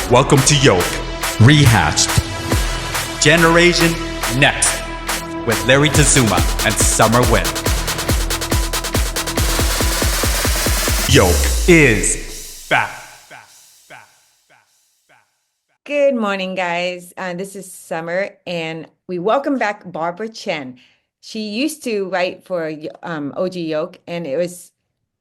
Welcome to YOLK Rehashed Generation Next with Larry Tazuma and Sommer Nguyen. YOLK is back. Good morning, guys. This is Summer, and we welcome back Barbara Chen. She used to write for OG YOLK, and it was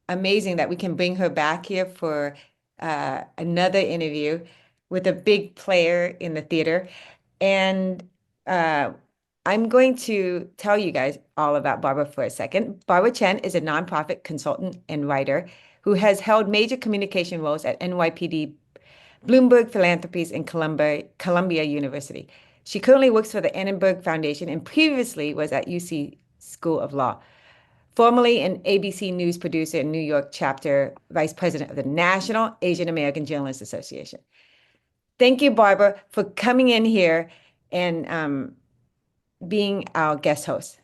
amazing that we can bring her back here for another interview with a big player in the theater. And I'm going to tell you guys all about Barbara for a second. Barbara Chen is a nonprofit consultant and writer who has held major communication roles at NYPD, Bloomberg Philanthropies, and Columbia University. She currently works for the Annenberg Foundation and previously was at UC School of Law. Formerly an ABC News producer and New York chapter vice president of the National Asian American Journalists Association. Thank you, Barbara, for coming in here and being our guest host.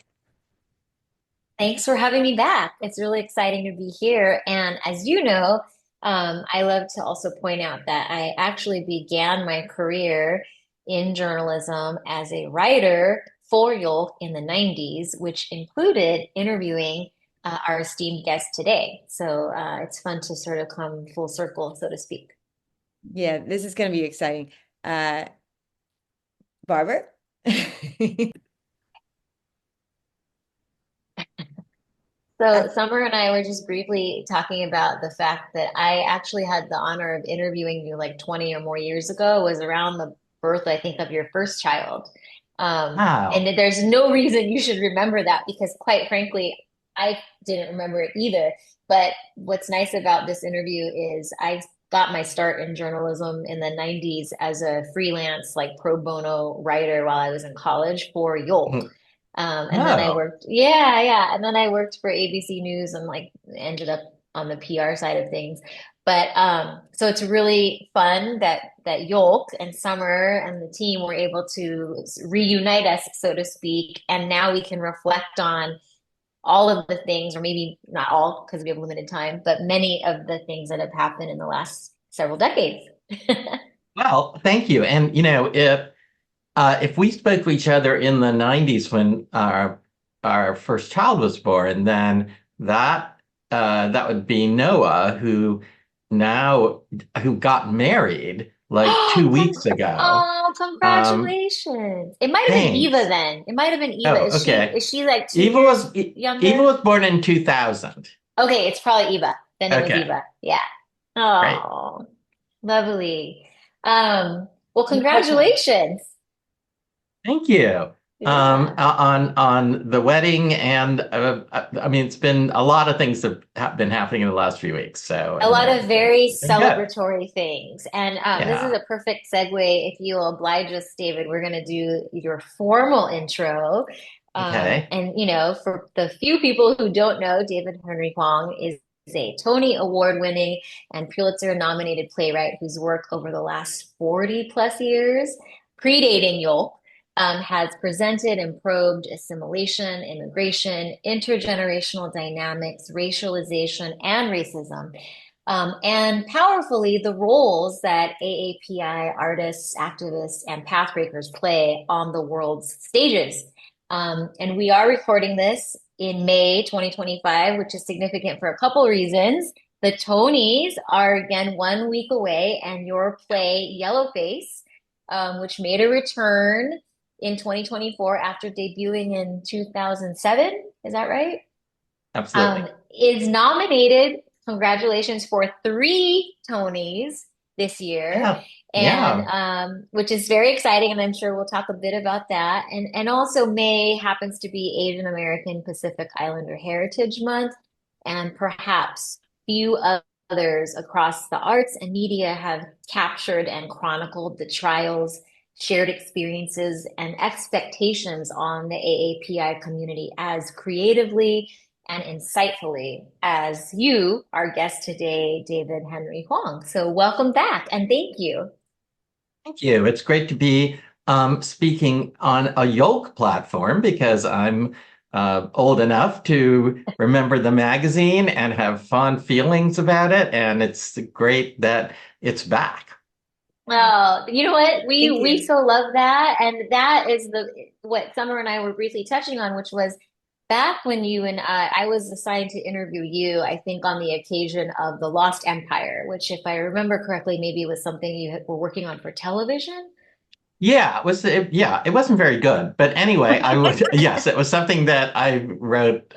Thanks for having me back. It's really exciting to be here. And as you know, I love to also point out that I actually began my career in journalism as a writer for YOLK in the 90s, which included interviewing our esteemed guest today. So it's fun to sort of come full circle, so to speak. Yeah, this is going to be exciting. Barbara? So Summer and I were just briefly talking about the fact that I actually had the honor of interviewing you like 20 or more years ago. It was around the birth, I think, of your first child. Wow. And there's no reason you should remember that because quite frankly, I didn't remember it either. But what's nice about this interview is I got my start in journalism in the 90s as a freelance, like pro bono writer while I was in college for YOLK. And then I worked, and then I worked for ABC News and like ended up on the PR side of things. But so it's really fun that YOLK and Summer and the team were able to reunite us, so to speak, and now we can reflect on all of the things, or maybe not all because we have limited time, but many of the things that have happened in the last several decades. Well, thank you. And if we spoke to each other in the 90s when our first child was born, then that would be Noah, who got married like 2 weeks ago. Oh, congratulations. It might have been Eva then. It might have been Eva. Oh, okay. Is she like 2 Eva years was younger? Eva was born in 2000. Okay, it's probably Eva. Then it was Okay. Eva. Yeah. Oh, lovely. Well, congratulations. Thank you. Yeah. On the wedding, and I mean, it's been a lot of things that have been happening in the last few weeks. So A lot of very it's been good. celebratory things. And this is a perfect segue. If you'll oblige us, David, we're going to do your formal intro. Okay. And, you know, for the few people who don't know, David Henry Hwang is a Tony Award-winning and Pulitzer-nominated playwright whose work over the last 40 plus years, predating YOLK, has presented and probed assimilation, immigration, intergenerational dynamics, racialization, and racism, and powerfully the roles that AAPI artists, activists, and pathbreakers play on the world's stages. And we are recording this in May 2025, which is significant for a couple reasons. The Tonys are again 1 week away, and your play Yellowface, which made a return in 2024 after debuting in 2007, is that right? Absolutely. Is nominated, congratulations, for 3 Tonys this year. Yeah. And which is very exciting, and I'm sure we'll talk a bit about that. And also May happens to be Asian American Pacific Islander Heritage Month, and perhaps few others across the arts and media have captured and chronicled the trials, shared experiences, and expectations on the AAPI community as creatively and insightfully as you, our guest today, David Henry Hwang. So welcome back and thank you. Thank you. It's great to be speaking on a YOLK platform because I'm old enough to remember the magazine and have fond feelings about it. And it's great that it's back. Oh, you know what? Thank We you. so love that. And that is what Summer and I were briefly touching on, which was back when you and I was assigned to interview you, I think on the occasion of The Lost Empire, which if I remember correctly, maybe was something you were working on for television. Yeah, it wasn't very good. But anyway, I would yes, it was something that I wrote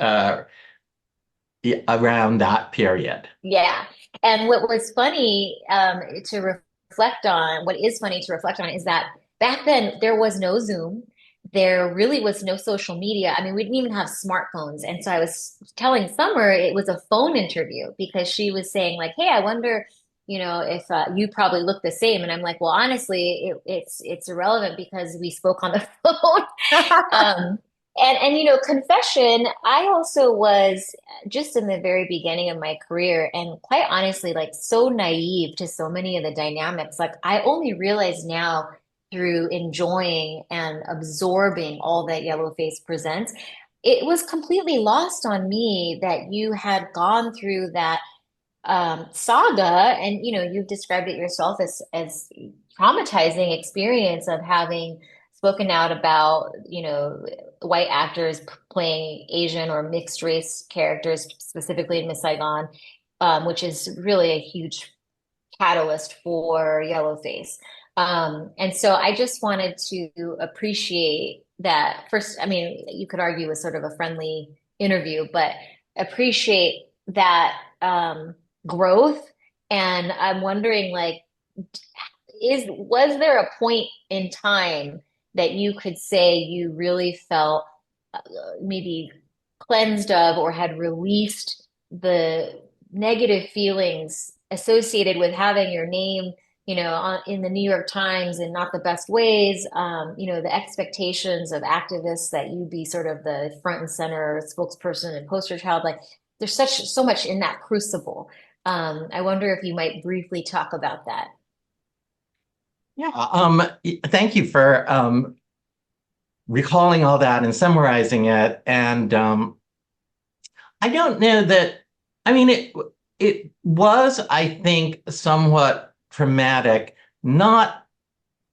around that period. Yeah. And what was funny to reflect on, what is funny to reflect on is that back then there was no Zoom. There really was no social media. I mean, we didn't even have smartphones. And so I was telling Summer it was a phone interview because she was saying like, "Hey, I wonder, if you probably look the same." And I'm like, "Well, honestly, it's irrelevant because we spoke on the phone." And confession, I also was just in the very beginning of my career and quite honestly, like so naive to so many of the dynamics. Like I only realize now through enjoying and absorbing all that Yellowface presents, it was completely lost on me that you had gone through that saga, and you've described it yourself as traumatizing experience of having spoken out about white actors playing Asian or mixed race characters, specifically in Miss Saigon, which is really a huge catalyst for Yellowface. And so I just wanted to appreciate that first. I mean, you could argue it was sort of a friendly interview, but appreciate that growth. And I'm wondering, like, was there a point in time that you could say you really felt uh, maybe cleansed of or had released the negative feelings associated with having your name, in the New York Times in not the best ways, the expectations of activists that you be sort of the front and center spokesperson and poster child, like there's so much in that crucible. I wonder if you might briefly talk about that. Yeah, thank you for recalling all that and summarizing it. And I don't know that, I mean, it was, I think, somewhat traumatic not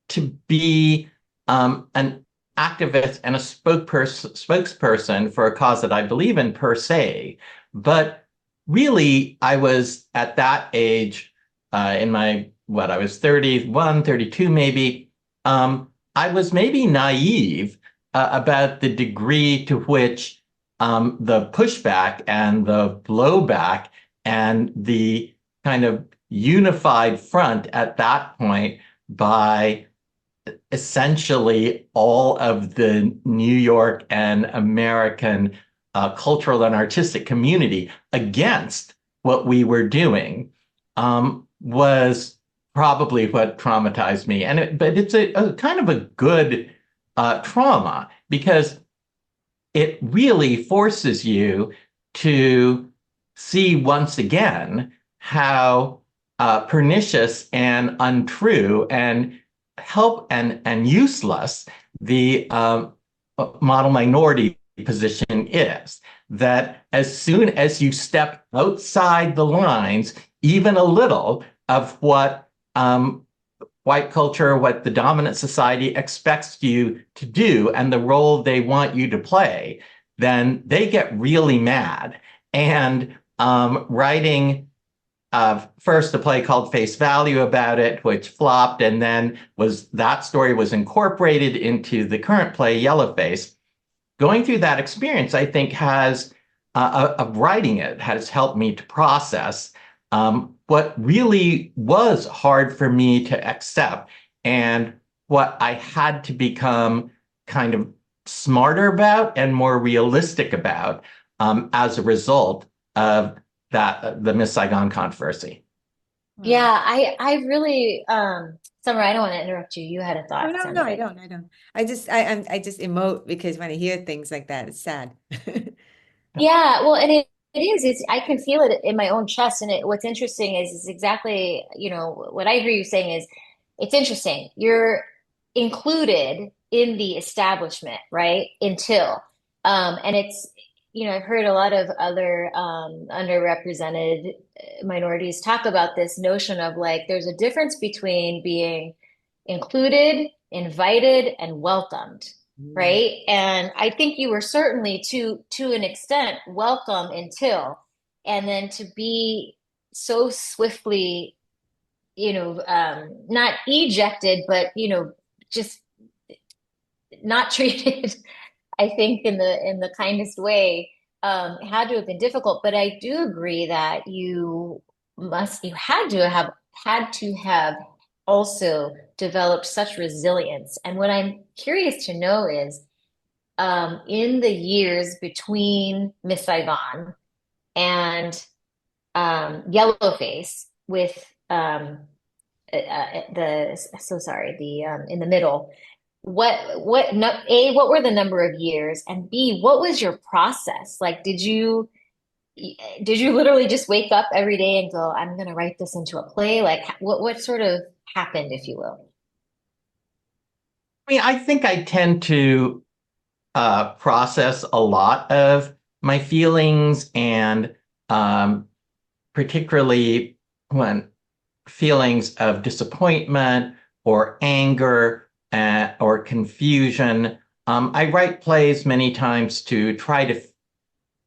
to be an activist and a spokesperson for a cause that I believe in per se. But really, I was at that age, in my, what, I was 31, 32 maybe. I was maybe naive about the degree to which the pushback and the blowback and the kind of unified front at that point by essentially all of the New York and American cultural and artistic community against what we were doing was probably what traumatized me. But it's a kind of a good trauma because it really forces you to see once again how pernicious and untrue and useless the model minority position is. That as soon as you step outside the lines, even a little of what white culture, what the dominant society expects you to do, and the role they want you to play, then they get really mad. And writing first a play called Face Value about it, which flopped, and then that story was incorporated into the current play Yellowface. Going through that experience, I think, has of writing it has helped me to process what really was hard for me to accept and what I had to become kind of smarter about and more realistic about as a result of the Miss Saigon controversy. Wow. Yeah, I really, Summer, I don't want to interrupt you. You had a Oh thought. no, no, Sounded I like. don't. I don't. I just emote because when I hear things like that, it's sad. Yeah, well, and it is. I can feel it in my own chest. And what's interesting is exactly, what I hear you saying is it's interesting. You're included in the establishment, right? And I've heard a lot of other underrepresented minorities talk about this notion of like there's a difference between being included, invited, and welcomed, right? And I think you were certainly to an extent welcome until, and then to be so swiftly, not ejected, but just not treated, I think, in the kindest way, had to have been difficult. But I do agree that you had to have also developed such resilience. And what I'm curious to know is, in the years between Miss Saigon and Yellowface, with in the middle, what were the number of years, and B, what was your process? Like, did you literally just wake up every day and go, I'm going to write this into a play? Like, what sort of happened, if you will? I mean, I think I tend to process a lot of my feelings, and particularly when feelings of disappointment or anger or confusion. I write plays many times to try to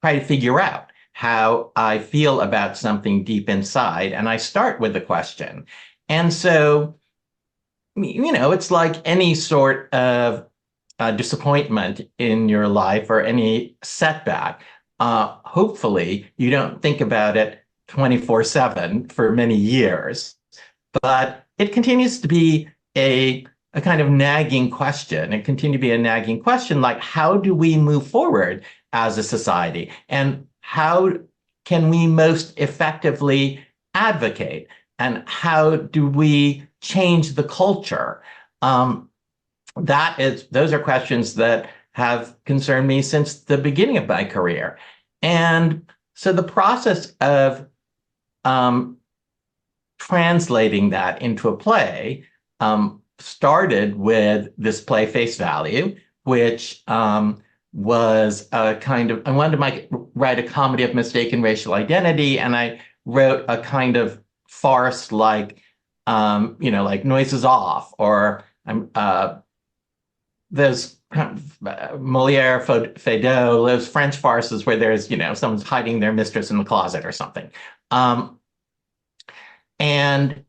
figure out how I feel about something deep inside, and I start with the question. And so, it's like any sort of disappointment in your life or any setback. Hopefully, you don't think about it 24/7 for many years, but it continues to be a kind of nagging question. It continues to be a nagging question, like, how do we move forward as a society? And how can we most effectively advocate? And how do we change the culture? Those are questions that have concerned me since the beginning of my career. And so the process of translating that into a play started with this play, Face Value, which was a kind of, I wanted to write a comedy of mistaken racial identity, and I wrote a kind of farce like, like Noises Off, or those Moliere, Feydeau, those French farces where there's, someone's hiding their mistress in the closet or something. And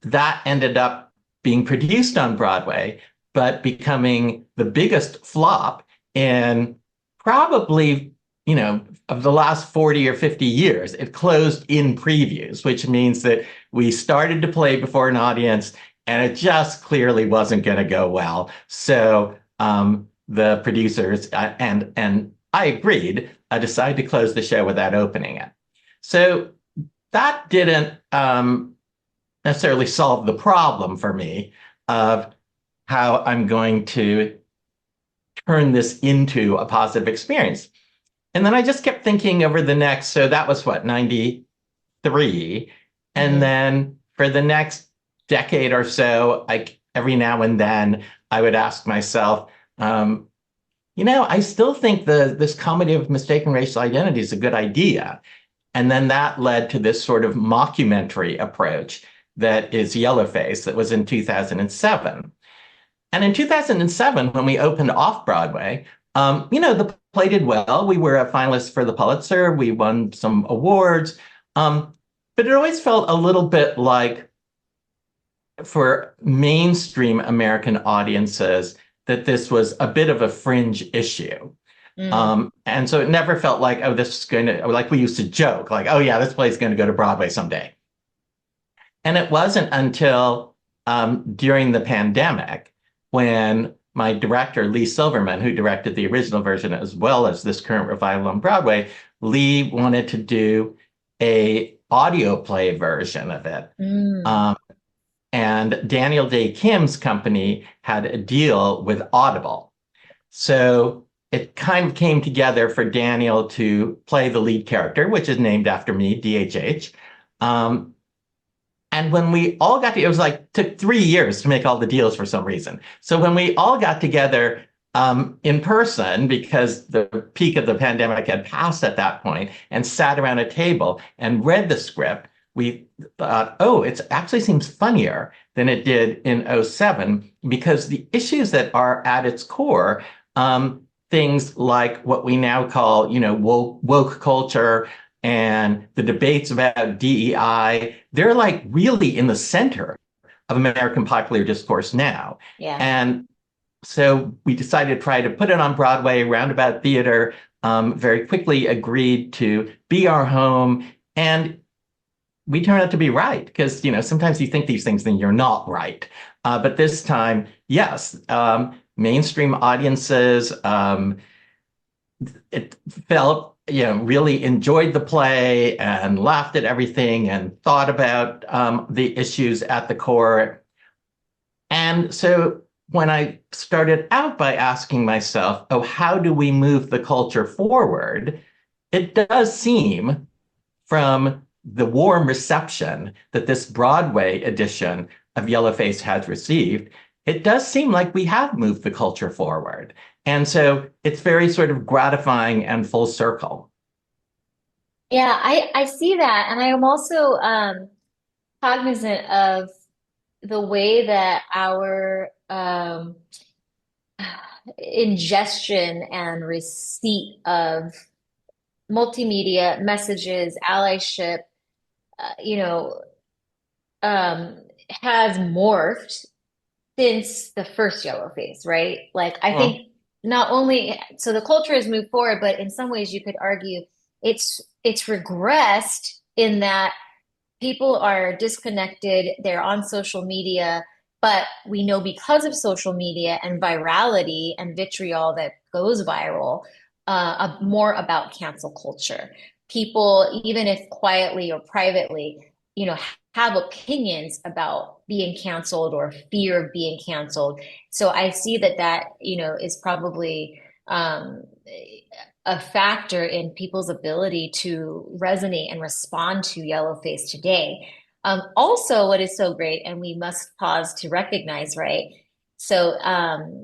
that ended up being produced on Broadway, but becoming the biggest flop in probably, of the last 40 or 50 years. It closed in previews, which means that we started to play before an audience, and it just clearly wasn't going to go well. So the producers and I agreed, decided to close the show without opening it. So that didn't necessarily solve the problem for me of how I'm going to turn this into a positive experience. And then I just kept thinking over the next, so that was what, 93. And then for the next decade or so, every now and then I would ask myself, I still think this comedy of mistaken racial identity is a good idea. And then that led to this sort of mockumentary approach that is Yellowface, that was in 2007. And in 2007, when we opened off-Broadway, the play did well. We were a finalist for the Pulitzer. We won some awards. But it always felt a little bit like, for mainstream American audiences, that this was a bit of a fringe issue. And so it never felt like, oh, this is going to, like we used to joke, like, oh yeah, this play is going to go to Broadway someday. And it wasn't until during the pandemic, when my director, Lee Silverman, who directed the original version as well as this current revival on Broadway, Lee wanted to do a audio play version of it. And Daniel Dae Kim's company had a deal with Audible. So it kind of came together for Daniel to play the lead character, which is named after me, DHH. And when we all got together, it was like, took 3 years to make all the deals for some reason. So when we all got together in person because the peak of the pandemic had passed at that point, and sat around a table and read the script, we thought, oh, it actually seems funnier than it did in '07 because the issues that are at its core, things like what we now call, woke culture and the debates about DEI, they're like really in the center of American popular discourse now. Yeah. And so we decided to try to put it on Broadway, Roundabout Theater, very quickly agreed to be our home. And we turned out to be right because, sometimes you think these things, then you're not right. But this time, yes, mainstream audiences, it felt, really enjoyed the play and laughed at everything and thought about the issues at the core. And so when I started out by asking myself, oh, how do we move the culture forward? It does seem from the warm reception that this Broadway edition of Yellowface has received, it does seem like we have moved the culture forward. And so it's very sort of gratifying and full circle. Yeah, I see that. And I am also cognizant of the way that our ingestion and receipt of multimedia messages, allyship, has morphed since the first Yellowface, right? Like, I think not only, so the culture has moved forward, but in some ways you could argue it's regressed in that people are disconnected, they're on social media, but we know because of social media and virality and vitriol that goes viral, more about cancel culture. People, even if quietly or privately, have opinions about being canceled or fear of being canceled. So I see that is probably a factor in people's ability to resonate and respond to Yellowface today. Also, what is so great, and we must pause to recognize, right? So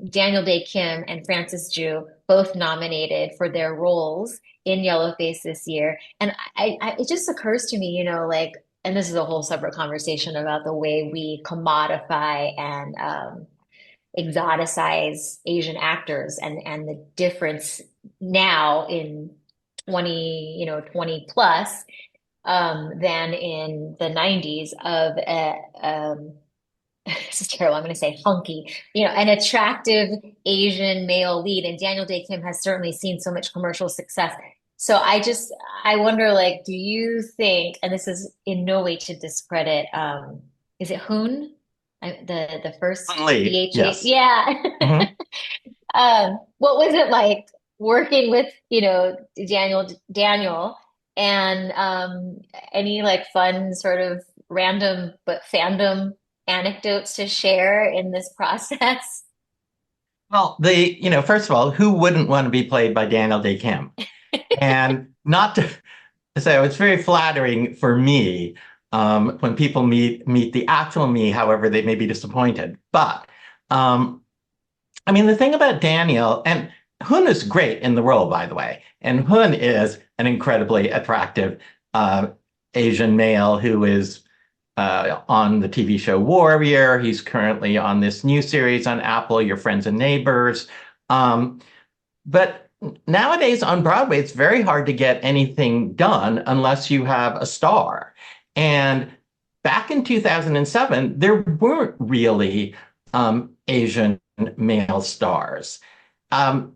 Daniel Dae Kim and Frances Ju both nominated for their roles in Yellowface this year. And it just occurs to me, and this is a whole separate conversation about the way we commodify and exoticize Asian actors and the difference now in 20 plus than in the 90s of this is terrible, I'm going to say hunky, an attractive Asian male lead. And Daniel Dae Kim has certainly seen so much commercial success. So I wonder, do you think, and this is in no way to discredit, is it Hoon? The first Lee, BHA? yes. Yeah. Mm-hmm. What was it like working with, Daniel and any fun sort of random but fandom anecdotes to share in this process? Well, first of all, who wouldn't want to be played by Daniel Dae Kim? And so it's very flattering for me when people meet the actual me, however they may be disappointed. But the thing about Daniel, and Hoon is great in the role, by the way, and Hoon is an incredibly attractive Asian male who is on the TV show Warrior. He's currently on this new series on Apple, Your Friends and Neighbors. But nowadays on Broadway, it's very hard to get anything done unless you have a star. And back in 2007, there weren't really Asian male stars. And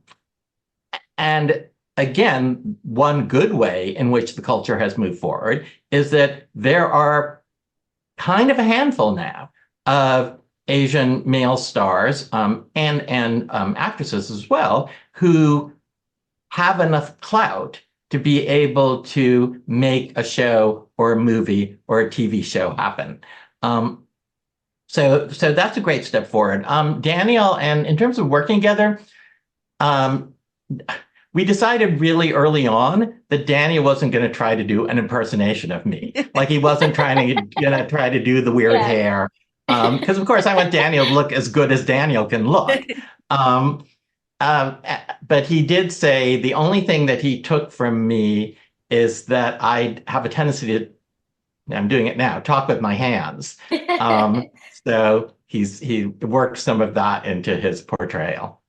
again, one good way in which the culture has moved forward is that there are kind of a handful now of Asian male stars and actresses as well who have enough clout to be able to make a show or a movie or a TV show happen. So that's a great step forward. Daniel, and in terms of working together, we decided really early on that Daniel wasn't going to try to do an impersonation of me. Like he wasn't trying to try to do the weird hair. Because of course I want Daniel to look as good as Daniel can look. But he did say the only thing that he took from me is that I have a tendency to, I'm doing it now, talk with my hands. So he worked some of that into his portrayal.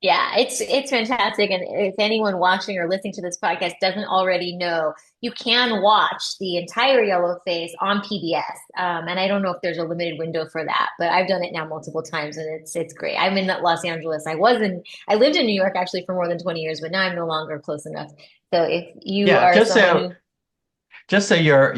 Yeah, it's fantastic. And if anyone watching or listening to this podcast doesn't already know, you can watch the entire Yellowface on PBS. And I don't know if there's a limited window for that, but I've done it now multiple times and it's great. I'm in Los Angeles. I lived in New York actually for more than 20 years, but now I'm no longer close enough. So if you Yeah, are someone who just so your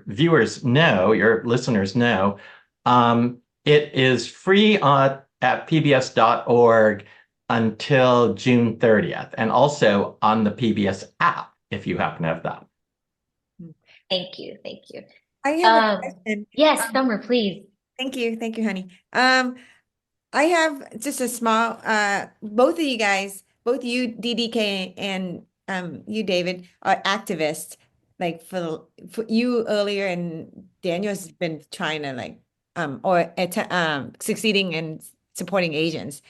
viewers know, your listeners know, it is free at pbs.org until June 30th, and also on the PBS app if you happen to have that. Thank you. Thank you. I have a question. Yes, Summer, please. Thank you, honey. I have just a small, both of you guys, both you, DDK, and you, David, are activists. Like for you earlier, and Daniel's been trying to like, succeeding in supporting Asians.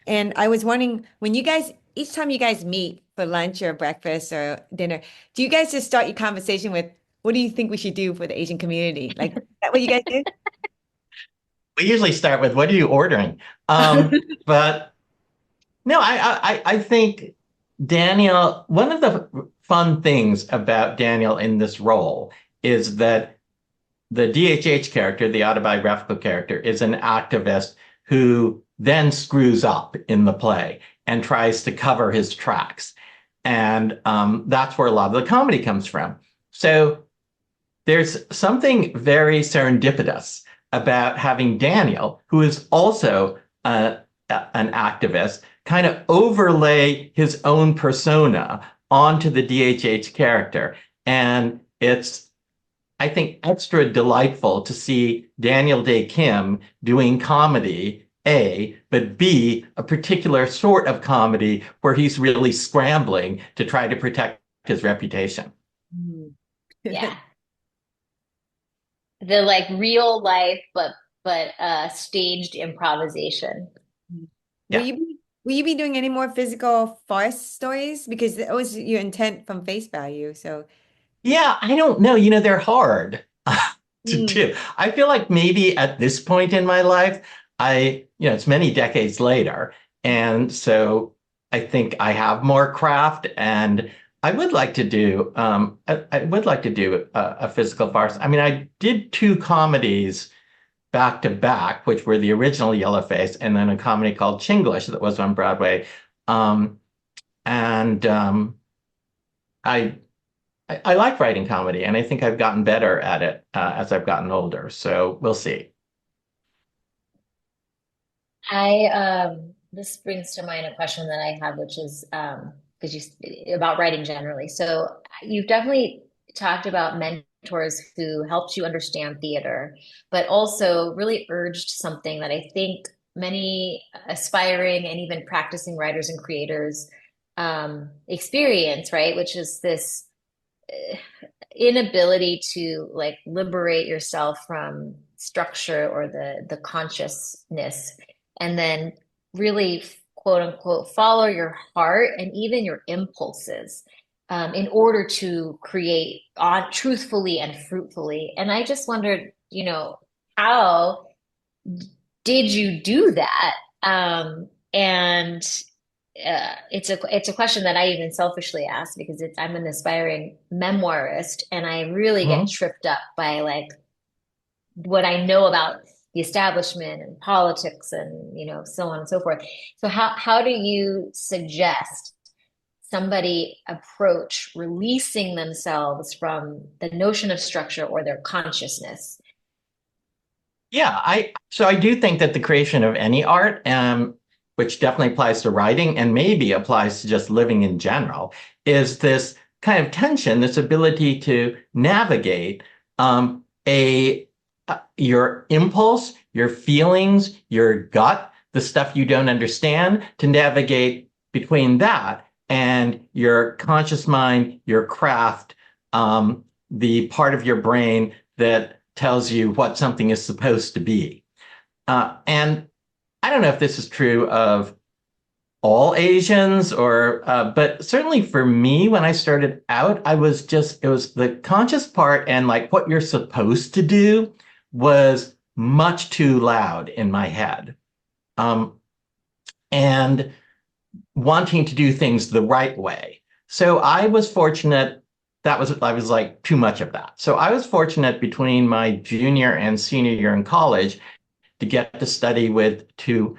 And I was wondering, when you guys, each time you guys meet for lunch or breakfast or dinner, do you guys just start your conversation with, what do you think we should do for the Asian community? Like, is that what you guys do? We usually start with, what are you ordering? But no, I think Daniel, one of the fun things about Daniel in this role is that the DHH character, the autobiographical character, is an activist who then screws up in the play and tries to cover his tracks. And that's where a lot of the comedy comes from. So there's something very serendipitous about having Daniel, who is also an activist, kind of overlay his own persona onto the DHH character. And it's, I think, extra delightful to see Daniel Dae Kim doing comedy, A, but B, a particular sort of comedy where he's really scrambling to try to protect his reputation. Yeah. The like real life, but staged improvisation. Yeah. Will you be doing any more physical farce stories? Because that was your intent from face value. So yeah, I don't know. They're hard to do. I feel like maybe at this point in my life, it's many decades later. And so I think I have more craft, and I would like to do a physical farce. I mean, I did 2 comedies back to back, which were the original Yellowface, and then a comedy called Chinglish that was on Broadway. I like writing comedy, and I think I've gotten better at it as I've gotten older. So we'll see. This brings to mind a question that I have, which is about writing generally. So you've definitely talked about mentors who helped you understand theater, but also really urged something that I think many aspiring and even practicing writers and creators experience, right? Which is this inability to like liberate yourself from structure or the consciousness, and then really quote unquote follow your heart and even your impulses in order to create truthfully and fruitfully. And I just wondered, how did you do that? And it's a question that I even selfishly ask because I'm an aspiring memoirist, and I really get tripped up by like what I know about the establishment and politics and so on and so forth. So how do you suggest somebody approach releasing themselves from the notion of structure or their consciousness? Yeah, so I do think that the creation of any art, which definitely applies to writing and maybe applies to just living in general, is this kind of tension, this ability to navigate your impulse, your feelings, your gut, the stuff you don't understand, to navigate between that and your conscious mind, your craft, the part of your brain that tells you what something is supposed to be. And I don't know if this is true of all Asians or, but certainly for me, when I started out, it was the conscious part and like what you're supposed to do was much too loud in my head. And wanting to do things the right way. So I was fortunate I was like too much of that. So I was fortunate between my junior and senior year in college to get to study with two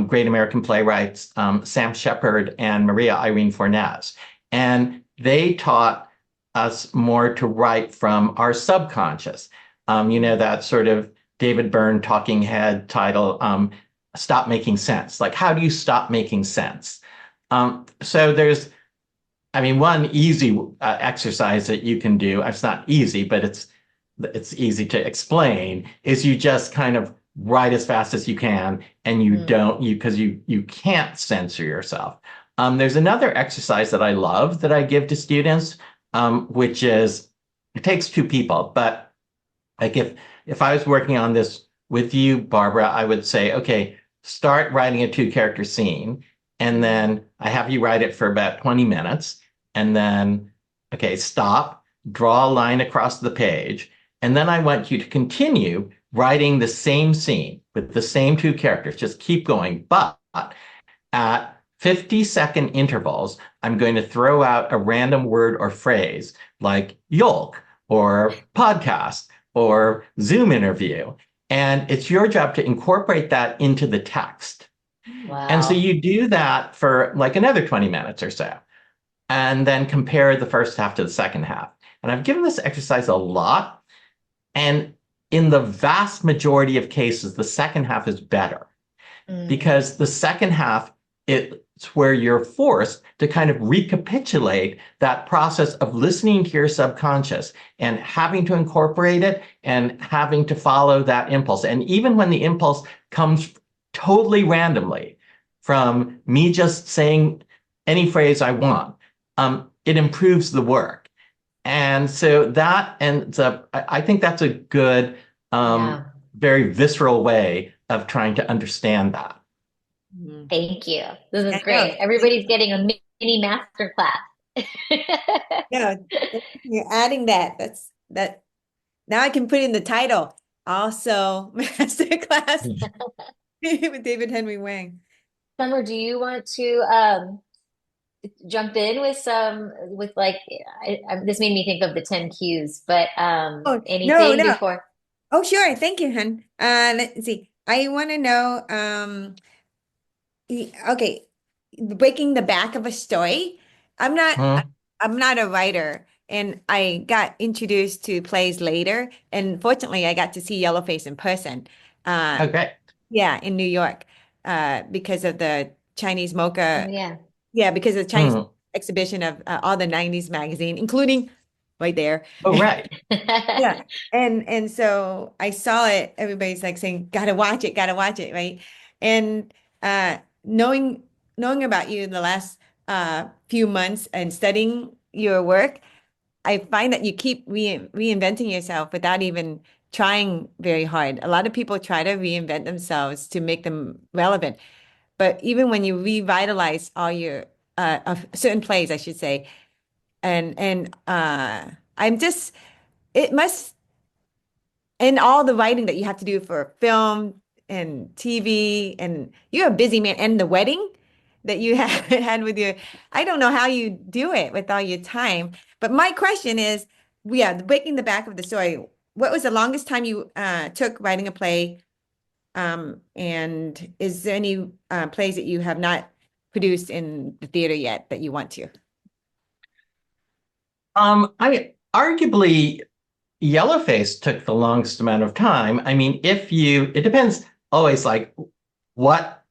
great American playwrights, Sam Shepard and Maria Irene Fornes. And they taught us more to write from our subconscious. That sort of David Byrne talking head title, Stop Making Sense. Like, how do you stop making sense? So there's, one easy exercise that you can do, it's not easy, but it's easy to explain, is you just kind of write as fast as you can, and because you can't censor yourself. There's another exercise that I love that I give to students, which is, it takes two people, but like if I was working on this with you, Barbara, I would say, okay, start writing a 2-character scene, and then I have you write it for about 20 minutes, and then, okay, stop, draw a line across the page, and then I want you to continue writing the same scene with the same 2 characters, just keep going, but at 50-second intervals, I'm going to throw out a random word or phrase like YOLK or podcast or Zoom interview. And it's your job to incorporate that into the text. Wow. And so you do that for like another 20 minutes or so, and then compare the first half to the second half. And I've given this exercise a lot. And in the vast majority of cases, the second half is better because the second half, it's where you're forced to kind of recapitulate that process of listening to your subconscious and having to incorporate it and having to follow that impulse. And even when the impulse comes totally randomly from me just saying any phrase I want, it improves the work. And so that ends up, I think that's a good, very visceral way of trying to understand that. Thank you. This is great. Everybody's getting a mini master class. Yeah, you're adding that. That. Now I can put in the title. Also, master class with David Henry Hwang. Summer, do you want to jump in with this made me think of the 10 cues, but anything no. before? Oh, sure. Thank you, hun. Let's see. I want to know, okay, breaking the back of a story. I'm not a writer, and I got introduced to plays later, and fortunately I got to see Yellowface in person. Okay. Yeah, in New York, because of the Chinese Mocha. Yeah. Yeah, because of the Chinese exhibition of all the 90s magazine, including right there. Oh, right. Yeah. And so I saw it, everybody's like saying, gotta watch it, right? And knowing about you in the last few months and studying your work, I find that you keep reinventing yourself without even trying very hard. A lot of people try to reinvent themselves to make them relevant. But even when you revitalize all your certain plays, I should say, and it must, and all the writing that you have to do for film and TV, and you're a busy man, and the wedding that you had with your, I don't know how you do it with all your time. But my question is, breaking the back of the story. What was the longest time you took writing a play? And is there any plays that you have not produced in the theater yet that you want to? Arguably, Yellowface took the longest amount of time. It depends always, like, what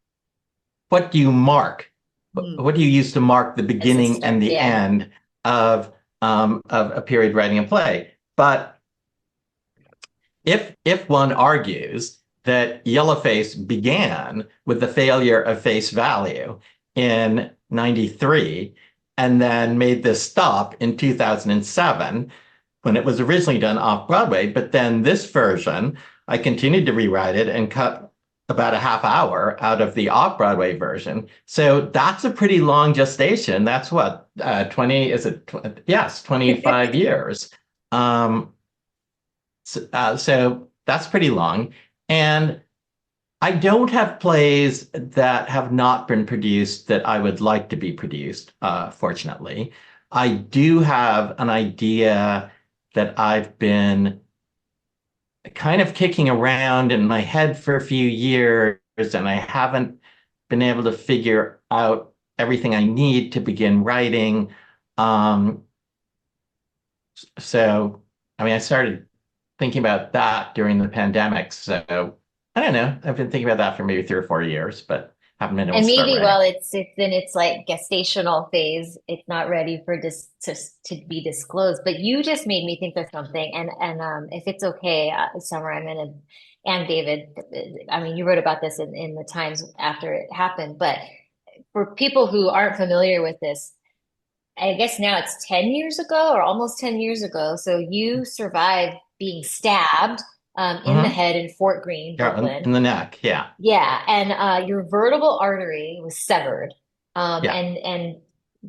do you mark? What do you use to mark the beginning and the end of a period writing a play? But if one argues that Yellowface began with the failure of Face Value in '93 and then made this stop in 2007 when it was originally done off Broadway. But then this version, I continued to rewrite it and cut about a half hour out of the off-Broadway version. So that's a pretty long gestation. That's what, 20, is it? Yes, 25 years. So that's pretty long. And I don't have plays that have not been produced that I would like to be produced, fortunately. I do have an idea that I've been kind of kicking around in my head for a few years, and I haven't been able to figure out everything I need to begin writing. So, I mean, I started thinking about that during the pandemic. So I don't know. I've been thinking about that for maybe 3 or 4 years, but haven't been able And to start maybe writing. while it's in its like gestational phase, it's not ready for to be disclosed. But you just made me think of something, and if it's okay, Summer, I'm gonna and David, I mean, you wrote about this in the Times after it happened, but for people who aren't familiar with this, I guess now it's 10 years ago or almost 10 years ago. So you survived being stabbed in the Mhm. head in Fort Greene, Yeah, Brooklyn. in the neck. Yeah. Yeah, and your vertebral artery was severed. Yeah. And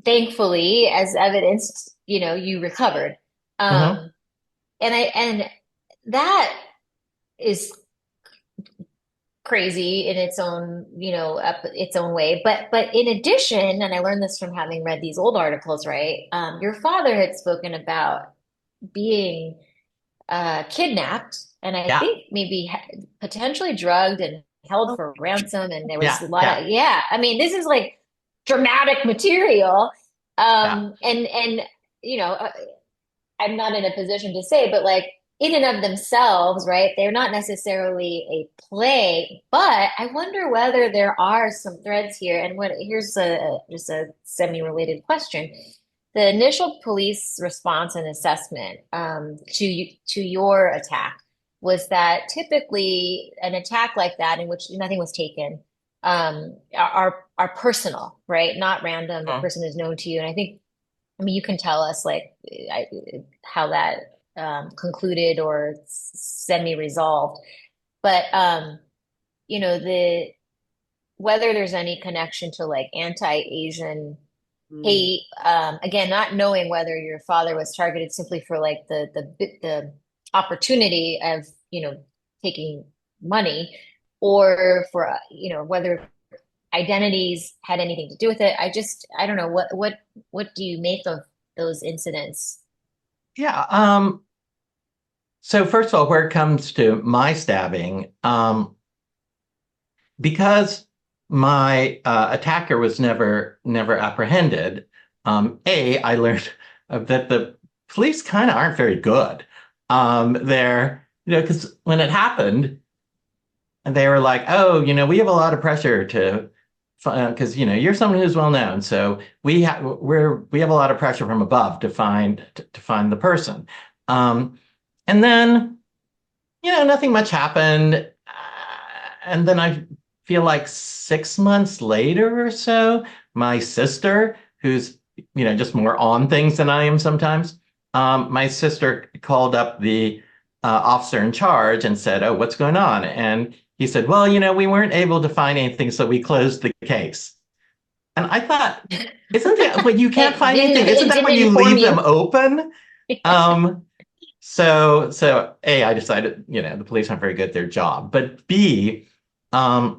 thankfully, as evidenced, you recovered. Hmm. And that is crazy in its own, its own way. But in addition, and I learned this from having read these old articles, right? Your father had spoken about being kidnapped, and I Yeah. think maybe potentially drugged and held for ransom. And there was Yeah. a lot Yeah. of, yeah, I mean, this is like dramatic material. Yeah. And you know, uh, I'm not in a position to say, but like in and of themselves, right? They're not necessarily a play, but I wonder whether there are some threads here. And here's just a semi-related question. The initial police response and assessment to your attack was that typically an attack like that in which nothing was taken are personal, right? Not random. The Mhm. person is known to you, and I mean, you can tell us like how that concluded or semi-resolved, but the whether there's any connection to like anti-Asian hate. Again, not knowing whether your father was targeted simply for like the opportunity of taking money, or for whether identities had anything to do with it. I don't know what do you make of those incidents? Yeah. So first of all, where it comes to my stabbing, because my attacker was never apprehended. I learned that the police kind of aren't very good. They're because when it happened, they were like, oh, we have a lot of pressure to because you're someone who's well known, so we have a lot of pressure from above to find the person. And then nothing much happened. And then I feel like 6 months later or so, my sister, who's, just more on things than I am sometimes, my sister called up the officer in charge and said, oh, what's going on? And he said, well, we weren't able to find anything, so we closed the case. And I thought, isn't that when you can't find anything? Isn't that when you leave them open? So A, I decided, the police aren't very good at their job. But B, right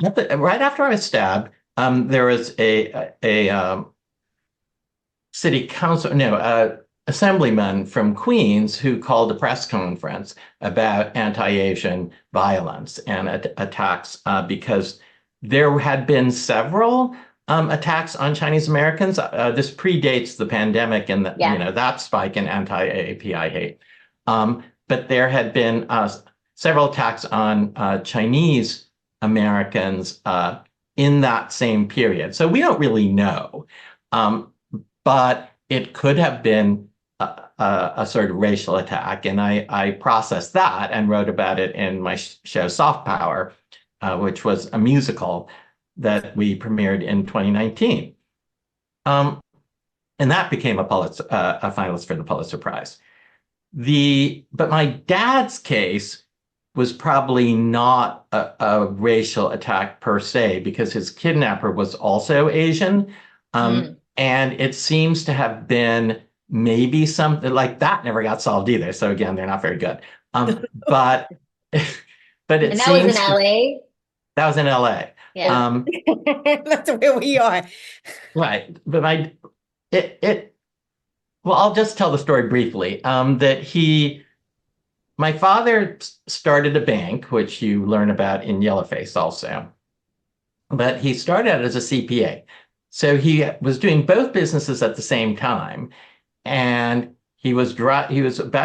after I was stabbed, there was a city council, no, assemblyman from Queens who called a press conference about anti-Asian violence and attacks because there had been several attacks on Chinese Americans. This predates the pandemic and Yeah. that spike in anti-API hate. But there had been several attacks on Chinese Americans in that same period. So we don't really know. But it could have been a sort of racial attack. And I processed that and wrote about it in my show Soft Power, which was a musical that we premiered in 2019. And that became a finalist for the Pulitzer Prize. But my dad's case was probably not a racial attack per se, because his kidnapper was also Asian. And it seems to have been maybe something like that never got solved either. So again, they're not very good. But but it And that was in seems LA? that was in LA. Yeah. That's where we are. Right. But well, I'll just tell the story briefly. My father started a bank, which you learn about in Yellowface also. But he started out as a CPA. So he was doing both businesses at the same time. And he was about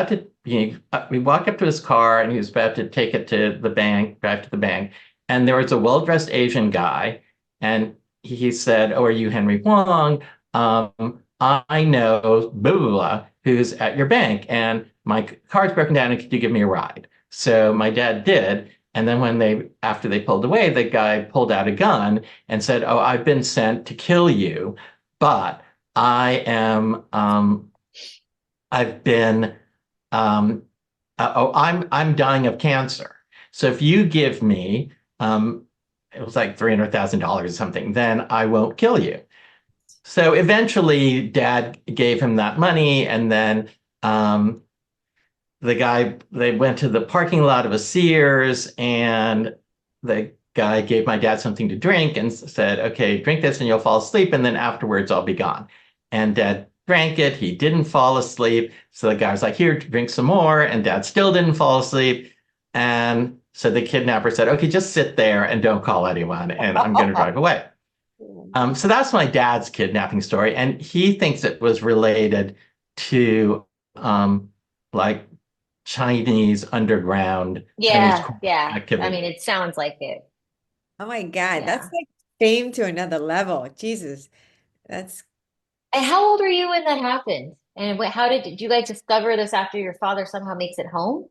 to, we walked up to his car and he was about to take it to the bank, drive to the bank. And there was a well-dressed Asian guy. And he said, "Oh, are you Henry Huang? I know blah, blah, blah, who's at your bank. And my car's broken down and could you give me a ride?" So my dad did. And then after they pulled away, the guy pulled out a gun and said, "Oh, I've been sent to kill you, but I'm dying of cancer. So if you give me, it was like $300,000 or something, then I won't kill you." So eventually Dad gave him that money, and then they went to the parking lot of a Sears, and the guy gave my dad something to drink and said, "Okay, drink this and you'll fall asleep, and then afterwards I'll be gone." And Dad drank it. He didn't fall asleep. So the guy was like, "Here, drink some more." And Dad still didn't fall asleep. And so the kidnapper said, "Okay, just sit there and don't call anyone, and I'm going to drive away." So that's my dad's kidnapping story. And he thinks it was related to like Chinese underground Chinese activity. I mean, it sounds like it. Oh my God, Yeah. that's like fame to another level. Jesus, that's And how old were you when that happened? And how did you guys discover this after your father somehow makes it home?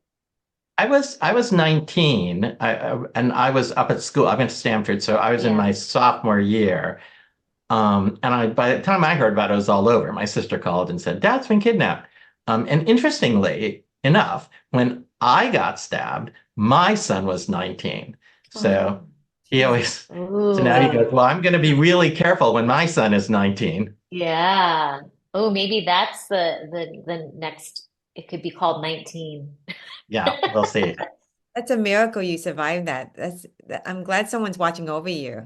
I was 19, and I was up at school. I went to Stanford, so I was in my sophomore year. And by the time I heard about it, it was all over. My sister called and said, "Dad's been kidnapped." And interestingly enough, when I got stabbed, my son was 19. So he always, so now he goes, "Well, I'm going to be really careful when my son is 19. Yeah. Oh, maybe that's the next, it could be called 19. Yeah, we'll see. That's a miracle you survived that. I'm glad someone's watching over you.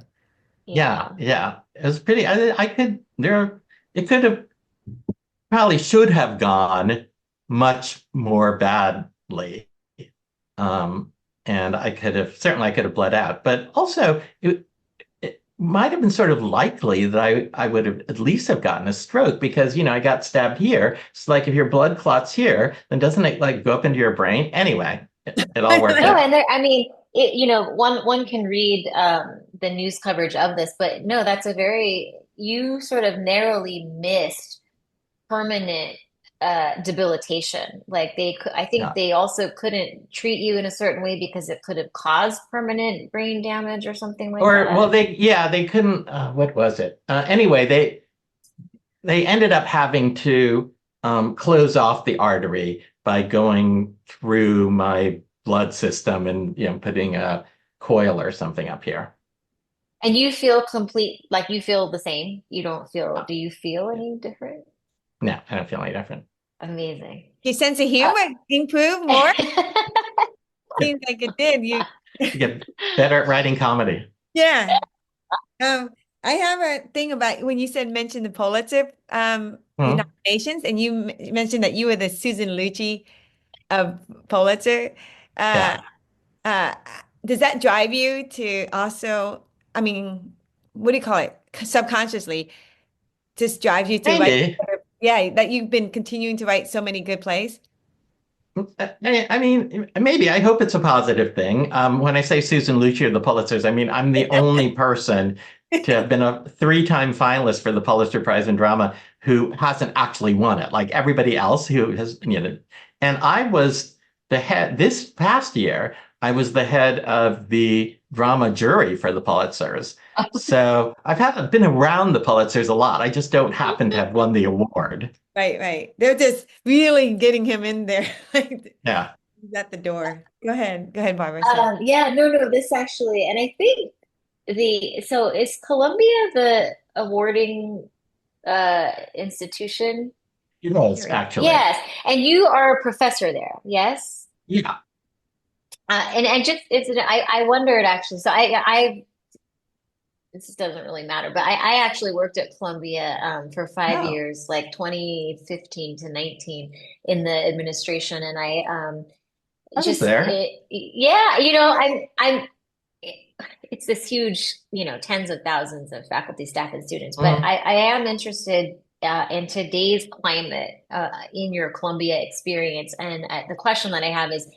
Yeah. It was pretty, it could have, probably should have gone much more badly. And I could have bled out, but also it might have been sort of likely that I would have at least have gotten a stroke, because, I got stabbed here. So like if your blood clots here, then doesn't it like go up into your brain? Anyway, it all worked No, out. and one can read the news coverage of this, but no, you sort of narrowly missed permanent debilitation. Like I think they also couldn't treat you in a certain way because it could have caused permanent brain damage or something like that. Well, they couldn't, what was it? Anyway, they ended up having to close off the artery by going through my blood system and putting a coil or something up here. And you feel like you feel the same. Do you feel any different? No, I don't feel any different. Amazing. Your sense of humor improved more? Seems like it did. You get better at writing comedy. Yeah. I have a thing about when you mention the Pulitzer nominations, and you mentioned that you were the Susan Lucci of Pulitzer. Does that drive you to also, I mean, what do you call it? Subconsciously, just drives you to write, that you've been continuing to write so many good plays? I mean, maybe. I hope it's a positive thing. When I say Susan Lucci of the Pulitzers, I mean, I'm the only person to have been a 3-time finalist for the Pulitzer Prize in Drama who hasn't actually won it, like everybody else who has, and I was the head, this past year, I was the head of the drama jury for the Pulitzers. So I've been around the Pulitzers a lot. I just don't happen to have won the award. Right. They're just really getting him in there. Yeah. He's at the door. Go ahead, Barbara. Sorry. Yeah, no, this actually, and I think so is Columbia the awarding institution It was here? actually. Yes, and you are a professor there, yes? Yeah. And just I wondered actually. So I this doesn't really matter, but I actually worked at Columbia for 5 years, like 2015 to 19 in the administration, and I I was just there. yeah, I'm it's this huge, tens of thousands of faculty, staff, and students. But Mhm. I am interested in today's climate in your Columbia experience. And the question that I have is,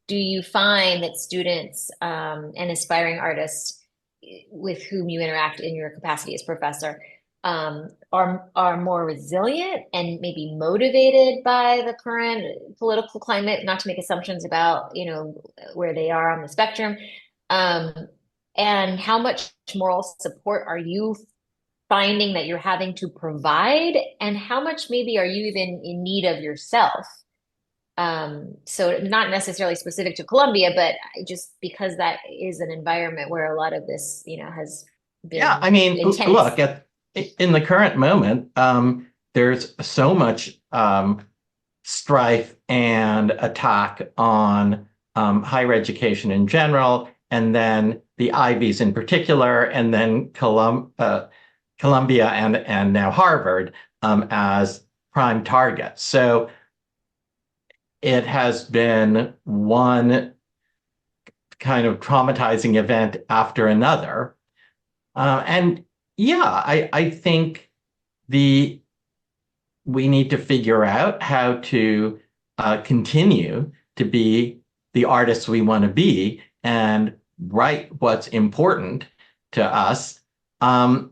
do you find that students and aspiring artists with whom you interact in your capacity as professor are more resilient and maybe motivated by the current political climate, not to make assumptions about, where they are on the spectrum? Um, and how much moral support are you finding that you're having to provide? And how much maybe are you even in need of yourself? So not necessarily specific to Columbia, but just because that is an environment where a lot of this, has Yeah, been I mean, intense. look, in the current moment, there's so much strife and attack on higher education in general, and then the Ivies in particular, and then Columbia and now Harvard as prime targets. So it has been one kind of traumatizing event after another. And yeah, I think the we need to figure out how to continue to be the artists we want to be and write what's important to us, um,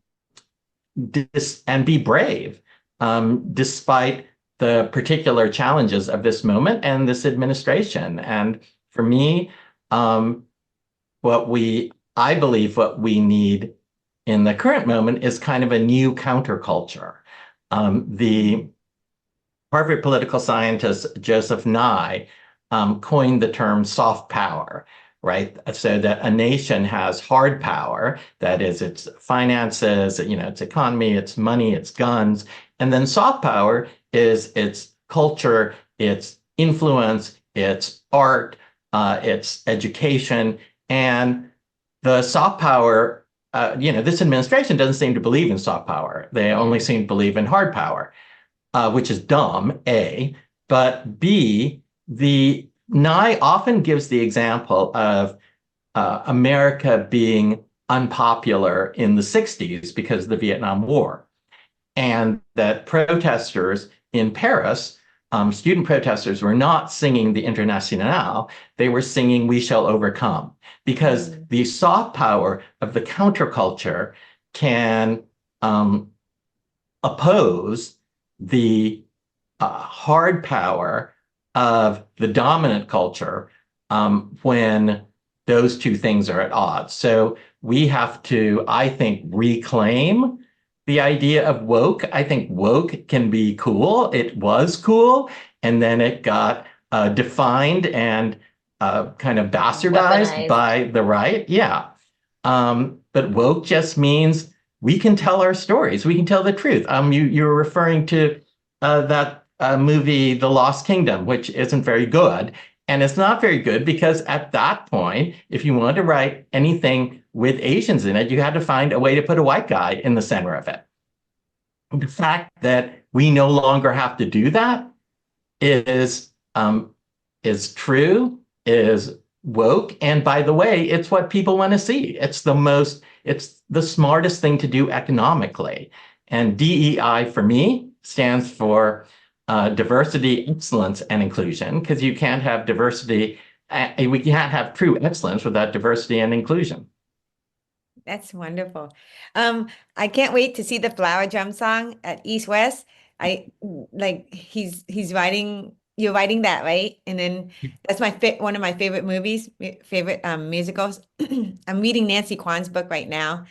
and be brave, despite the particular challenges of this moment and this administration. And for me, um, I believe what we need in the current moment is kind of a new counterculture. The Harvard political scientist Joseph Nye coined the term soft power, right? So that a nation has hard power, that is its finances, its economy, its money, its guns. And then soft power is its culture, its influence, its art, its education. And the soft power, this administration doesn't seem to believe in soft power. They only seem to believe in hard power, which is dumb, A. But B, the Nye often gives the example of America being unpopular in the 60s because of the Vietnam War, and that protesters in Paris, student protesters, were not singing the Internationale, they were singing We Shall Overcome, because the soft power of the counterculture can oppose the hard power of the dominant culture when those two things are at odds. So we have to, I think, reclaim the idea of woke. I think woke can be cool. It was cool, and then it got defined and kind of bastardized Weaponized. by the right. Yeah. But woke just means we can tell our stories. We can tell the truth. You're referring to that movie, The Lost Kingdom, which isn't very good. And it's not very good because at that point, if you wanted to write anything with Asians in it, you had to find a way to put a white guy in the center of it. The fact that we no longer have to do that is true, is woke. And by the way, it's what people want to see. It's the smartest thing to do economically. And DEI for me stands for diversity, excellence, and inclusion, because you can't have diversity, we can't have true excellence without diversity and inclusion. That's wonderful. I can't wait to see the Flower Drum song at East West. I like he's writing, you're writing that, right? And then that's one of my favorite movies, favorite musicals. I'm reading Nancy Kwan's book right now.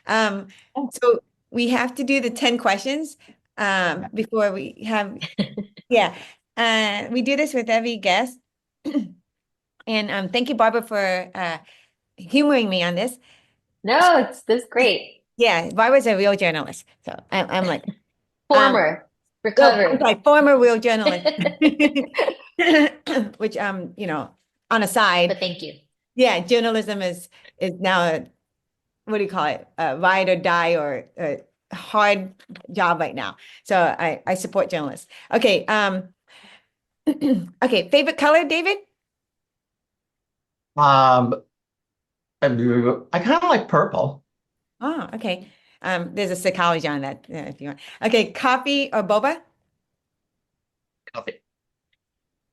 So we have to do the 10 questions before we have, yeah. We do this with every guest. And thank you, Barbara, for humoring me on this. No, this great. Yeah, Barbara's a real journalist. So I'm like, Former, oh, I'm recovered. sorry, former real journalist. Which you know, on a side, But thank you. yeah, journalism is now a, what do you call it? A ride or die, or a hard job right now. So I support journalists. Okay, okay, favorite color, David? Um, I kind of like purple. Oh, okay. There's a psychology on that, if you want. Okay, coffee or boba? Coffee.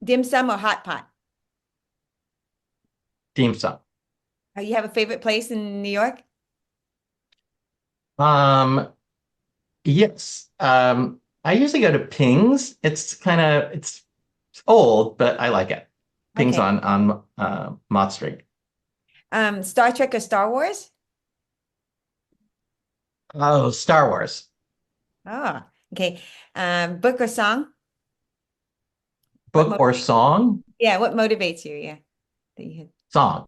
Dim sum or hot pot? Dim sum. You have a favorite place in New York? Um, yes. I usually go to Ping's. It's old, but I like it. Ping's Okay. on Mott Street. Star Trek or Star Wars? Oh, Star Wars. Oh, okay. Book or song? What Book or song? Yeah, what motivates you? Yeah, that you Song.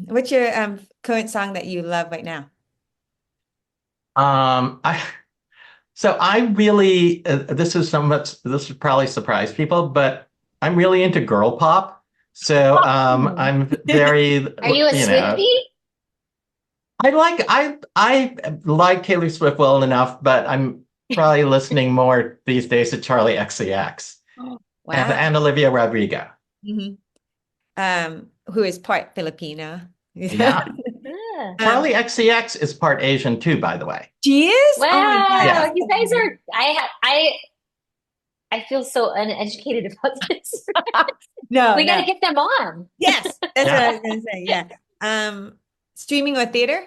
What's your current song that you love right now? I So I really this is this would probably surprise people, but I'm really into girl pop. So Oh. I'm very, Are you a Swiftie? I like Taylor Swift well enough, but I'm probably listening more these days to Charlie XCX Wow. and Olivia Rodrigo. hmm who is part Filipino? Yeah. Yeah. Charlie XCX is part Asian too, by the way. She is? Oh my Wow, God. Yeah. you guys are. I feel so uneducated about this. No, We got to no. get them on. Yes, that's what I Yeah. was gonna say. Yeah. Streaming or theater?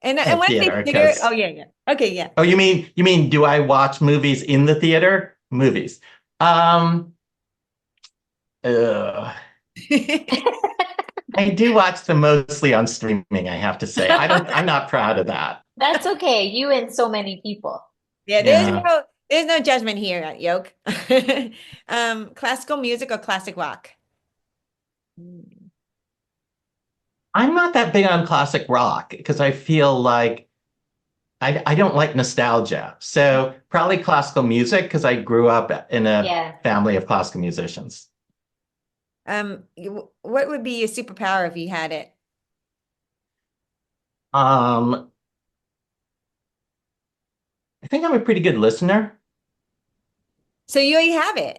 And And when I say theater, theater, because oh yeah, yeah. Okay, yeah. oh, you mean do I watch movies in the theater? Movies. Um, uh, I do watch them mostly on streaming, I have to say. I'm not proud of that. That's okay. You and so many people. Yeah, Yeah. there's no judgment here at Yoke. Classical music or classic rock? I'm not that big on classic rock because I feel like I don't like nostalgia. So probably classical music because I grew up in a Yeah. family of classical musicians. What would be your superpower if you had it? I think I'm a pretty good listener. So you already have it.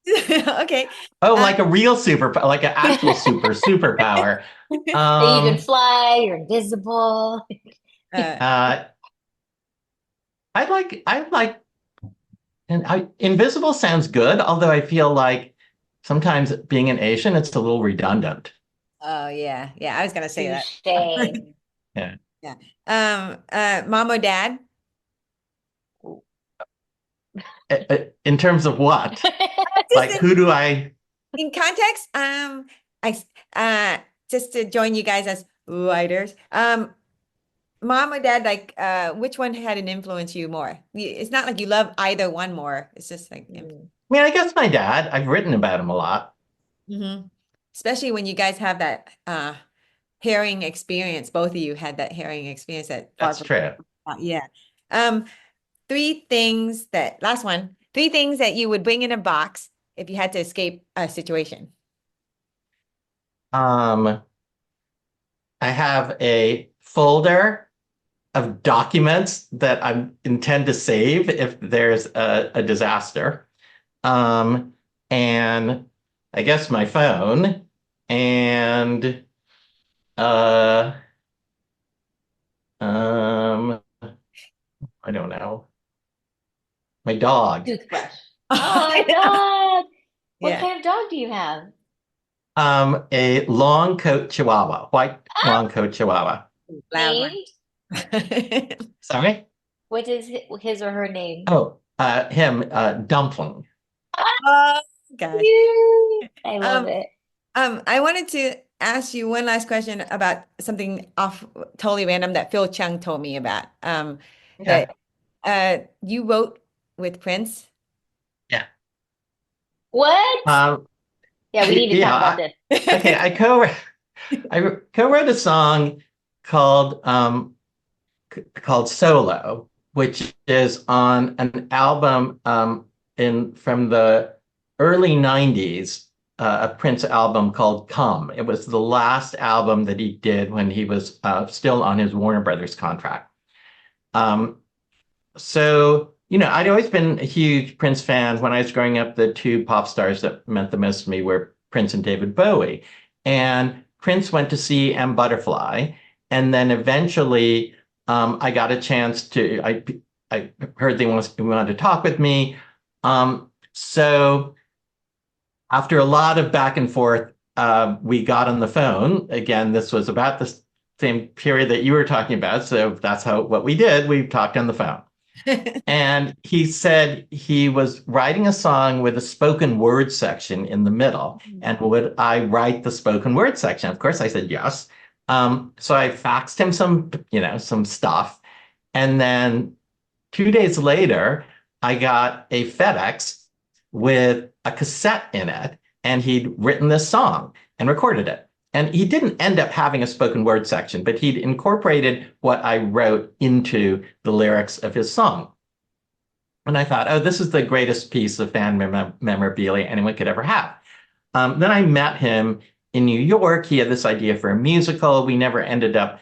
Okay. Oh, like a real like an actual superpower. That you can Um, fly, you're invisible. Uh, I like, and invisible sounds good, although I feel like sometimes being an Asian, it's a little redundant. oh yeah, yeah. I was gonna say that. Touche. Yeah. Yeah. Mom or dad? In terms of what? Like, Just who do I? in context, just to join you guys as writers, mom or dad, like, which one had an influence you more? It's not like you love either one more. It's just like, I mean, I guess my dad. I've written about him a lot. especially when you guys have that herring experience. Both of you had that herring experience at That's Barbara. true. Yeah. Three things that you would bring in a box if you had to escape a situation. I have a folder of documents that I intend to save if there's a disaster. And I guess my phone and um I don't know. My dog. Toothbrush. Oh my God. What Yeah. kind of dog do you have? A long coat Chihuahua, white long coat Chihuahua. Loud one. Named? Sorry? What is his or her name? Oh, him, Dumpling. Oh, gosh. I love it. I wanted to ask you one last question about something totally random that Phil Chung told me about. Yeah. That you wrote with Prince. Yeah. What? Yeah, we need to talk about this. Okay, I co-wrote a song called Solo, which is on an album from the early 90s, a Prince album called Come. It was the last album that he did when he was still on his Warner Brothers contract. So, I'd always been a huge Prince fan. When I was growing up, the two pop stars that meant the most to me were Prince and David Bowie. And Prince went to see M. Butterfly. And then eventually I got a chance to, I heard they wanted to talk with me. So after a lot of back and forth, we got on the phone. Again, this was about the same period that you were talking about. So that's what we did. We talked on the phone. And he said he was writing a song with a spoken word section in the middle. And would I write the spoken word section? Of course, I said yes. So I faxed him some stuff. And then 2 days later, I got a FedEx with a cassette in it. And he'd written this song and recorded it. And he didn't end up having a spoken word section, but he'd incorporated what I wrote into the lyrics of his song. And I thought, oh, this is the greatest piece of fan memorabilia anyone could ever have. Then I met him in New York. He had this idea for a musical. It never ended up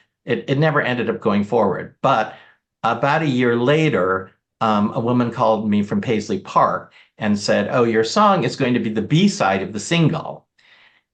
going forward. But about a year later, a woman called me from Paisley Park and said, oh, your song is going to be the B-side of the single.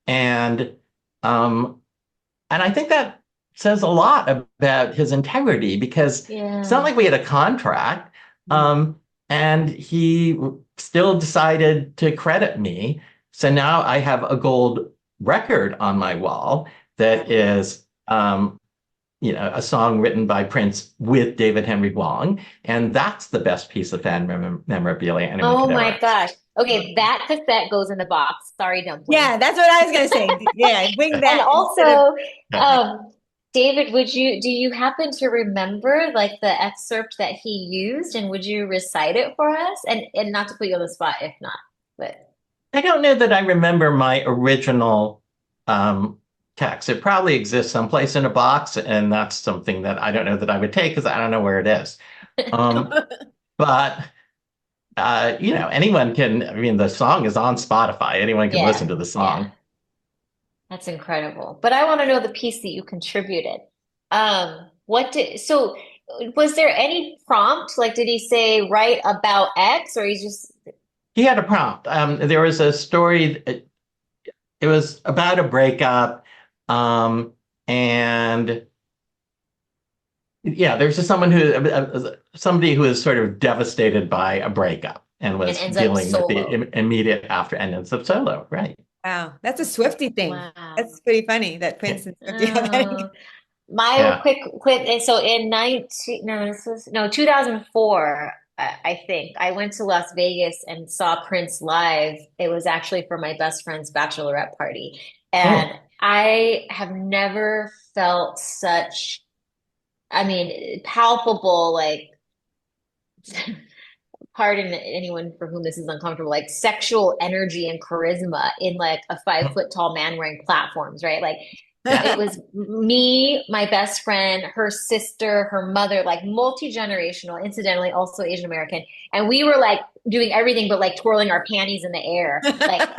And I think that says a lot about his integrity, because it's not like we had a contract. And he still decided to credit me. So now I have a gold record on my wall that is, a song written by Prince with David Henry Hwang. And that's the best piece of fan memorabilia anyone could ever. Oh my gosh. Okay, that cassette goes in the box. Sorry, Dumpling. Yeah, that's what I was gonna say. Yeah, bring that. And also, David, do you happen to remember like the excerpt that he used, and would you recite it for us? And not to put you on the spot if not, but I don't know that I remember my original text. It probably exists someplace in a box, and that's something that I don't know that I would take because I don't know where it is. But anyone can. I mean, the song is on Spotify. Anyone can listen to the song. Yeah. That's incredible. But I want to know the piece that you contributed. So was there any prompt? Like, did he say write about X, or He had a prompt. There was a story. It was about a breakup. And yeah, there's just somebody who is sort of devastated by a breakup and was dealing with the immediate after and ends up solo. Right. Wow, that's a Swiftie thing. Wow. That's pretty funny that Prince and Swiftie have that. Quick. So in 2004, I think I went to Las Vegas and saw Prince live. It was actually for my best friend's bachelorette party, and I have never felt such, palpable, like, pardon anyone for whom this is uncomfortable, like sexual energy and charisma in like a 5 foot tall man wearing platforms, right? Like it was me, my best friend, her sister, her mother, like multi-generational, incidentally also Asian American. And we were like doing everything but like twirling our panties in the air. Like,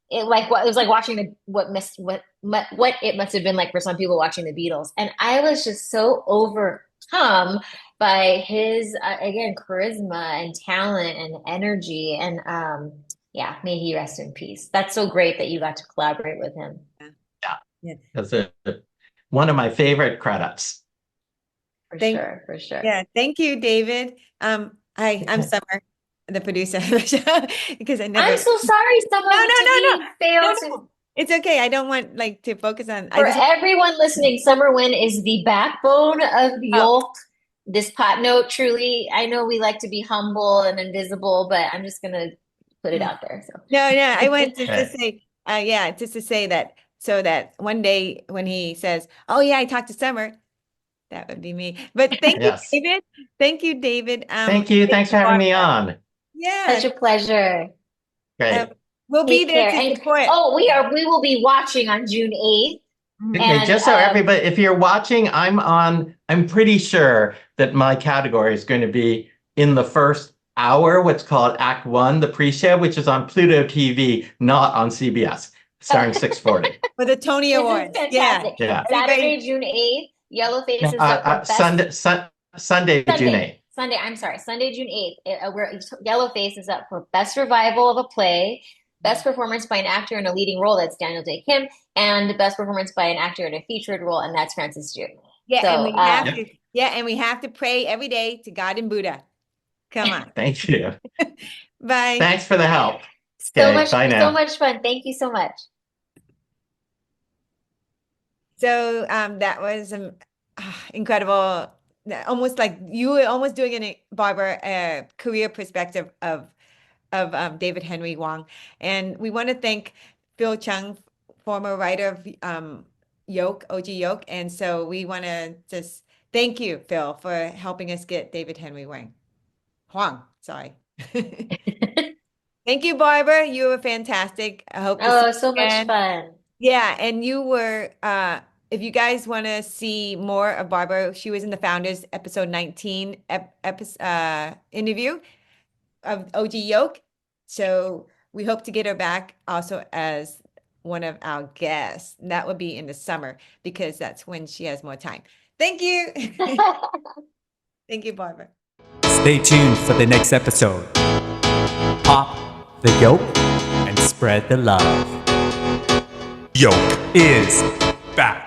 it was like watching what it must have been like for some people watching the Beatles. And I was just so overcome by his again charisma and talent and energy, and may he rest in peace. That's so great that you got to collaborate with him. Yeah. That's one of my favorite credits. For sure. Yeah, thank you, David. Hi, I'm Summer, the producer of the show, because I never. I'm so sorry, Summer. No. It's okay. I don't want to focus on. For everyone listening, Sommer Nguyen is the backbone of YOLK. This pot note, truly, I know we like to be humble and invisible, but I'm just gonna put it out there. So No, I wanted to say, just to say that, so that one day when he says, "Oh yeah, I talked to Summer," that would be me. But thank you, David. Thank you, David. Thank you. Thanks for having me on. Yeah, such a pleasure. Great. We'll be Take there care. to And support. we will be watching on June 8th. Okay, And, just so everybody, if you're watching, I'm pretty sure that my category is going to be in the first hour, what's called Act 1, the pre-show, which is on Pluto TV, not on CBS, starting 6:40. For the Tony This is Awards. fantastic. Yeah. Saturday, June 8th, Yellowface is up for best. Sunday, June 8th. Sunday, June 8th. Yellowface is up for Best Revival of a Play, Best Performance by an Actor in a Leading Role, that's Daniel Dae Kim, and Best Performance by an Actor in a Featured Role, and that's Francis Ju. Yeah, So, and we have to. Yeah, and we have to pray every day to God and Buddha. Come on. Thank you. Bye. Thanks for the help. So Okay, bye now. so much fun. Thank you so much. So that was incredible. Almost like you were almost doing it, Barbara, a career perspective of David Henry Hwang. And we want to thank Phil Chung, former writer of YOLK, OG YOLK. And so we want to just thank you, Phil, for helping us get David Henry Hwang, sorry. Thank you, Barbara. You were fantastic. I hope to see Oh, you so much again. fun. Yeah, and you were, if you guys want to see more of Barbara, she was in the Founders episode 19 interview of OG YOLK. So we hope to get her back also as one of our guests. And that would be in the summer because that's when she has more time. Thank you. Thank you, Barbara. Stay tuned for the next episode. Pop the yolk and spread the love. Yolk is back.